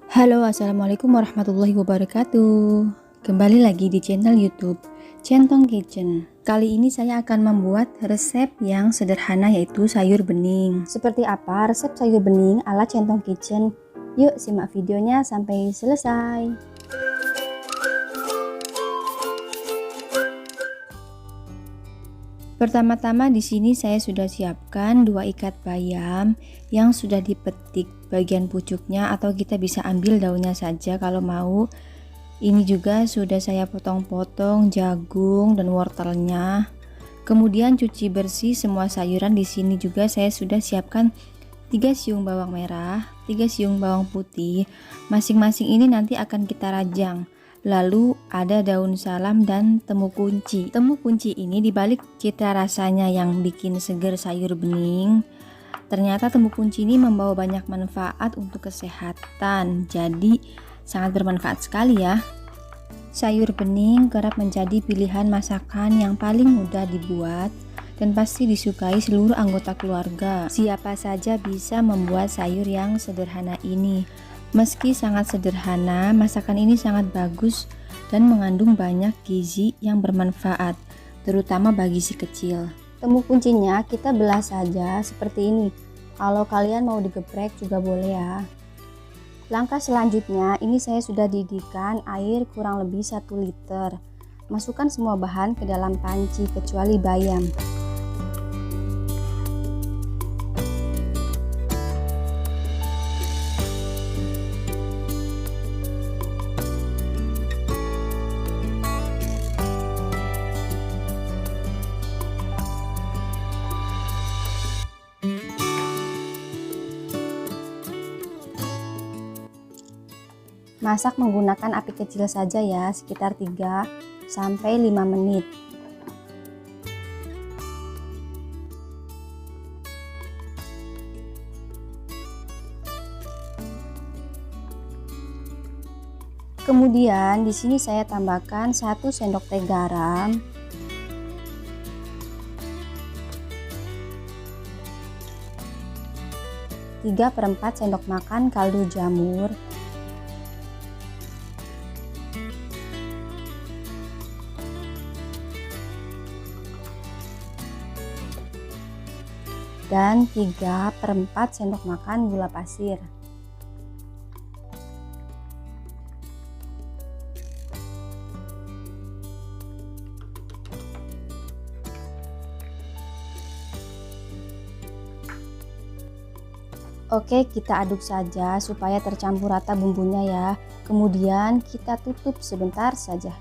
Halo, assalamualaikum warahmatullahi wabarakatuh. Kembali lagi di channel YouTube Centong Kitchen. Kali ini saya akan membuat resep yang sederhana, yaitu sayur bening. Seperti apa resep sayur bening ala Centong Kitchen? Yuk simak videonya sampai selesai. Pertama-tama di sini saya sudah siapkan 2 ikat bayam yang sudah dipetik bagian pucuknya, atau kita bisa ambil daunnya saja kalau mau. Ini juga sudah saya potong-potong jagung dan wortelnya. Kemudian cuci bersih semua sayuran. Di sini juga saya sudah siapkan 3 siung bawang merah, 3 siung bawang putih. Masing-masing ini nanti akan kita rajang. Lalu ada daun salam dan temu kunci. Temu kunci ini dibalik cita rasanya yang bikin seger sayur bening, ternyata temu kunci ini membawa banyak manfaat untuk kesehatan. Jadi sangat bermanfaat sekali ya. Sayur bening kerap menjadi pilihan masakan yang paling mudah dibuat dan pasti disukai seluruh anggota keluarga. Siapa saja bisa membuat sayur yang sederhana ini. Meski sangat sederhana, masakan ini sangat bagus dan mengandung banyak gizi yang bermanfaat, terutama bagi si kecil. Temu kuncinya kita belah saja seperti ini. Kalau kalian mau digeprek juga boleh ya. Langkah selanjutnya, ini saya sudah didihkan air kurang lebih 1 liter. Masukkan semua bahan ke dalam panci kecuali bayam. Masak menggunakan api kecil saja ya, sekitar 3-5 menit. Kemudian di sini saya tambahkan 1 sendok teh garam, 3/4 sendok makan kaldu jamur, dan 3/4 sendok makan gula pasir. Oke, kita aduk saja supaya tercampur rata bumbunya ya. Kemudian kita tutup sebentar saja.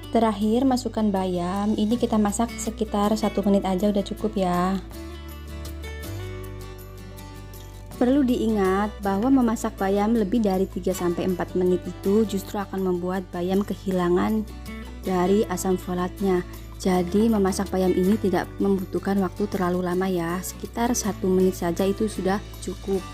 Terakhir masukkan bayam. Ini kita masak sekitar 1 menit aja udah cukup ya. Perlu diingat bahwa memasak bayam lebih dari 3-4 menit itu justru akan membuat bayam kehilangan dari asam folatnya. Jadi memasak bayam ini tidak membutuhkan waktu terlalu lama ya. Sekitar 1 menit saja itu sudah cukup.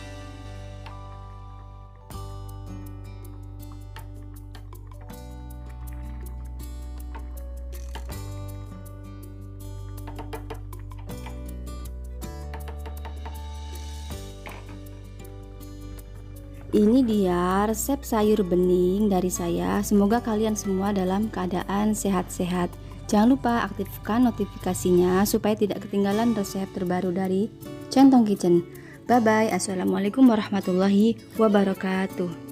Ini dia resep sayur bening dari saya. Semoga kalian semua dalam keadaan sehat-sehat. Jangan lupa aktifkan notifikasinya supaya tidak ketinggalan resep terbaru dari Centong Kitchen. Bye bye. Assalamualaikum warahmatullahi wabarakatuh.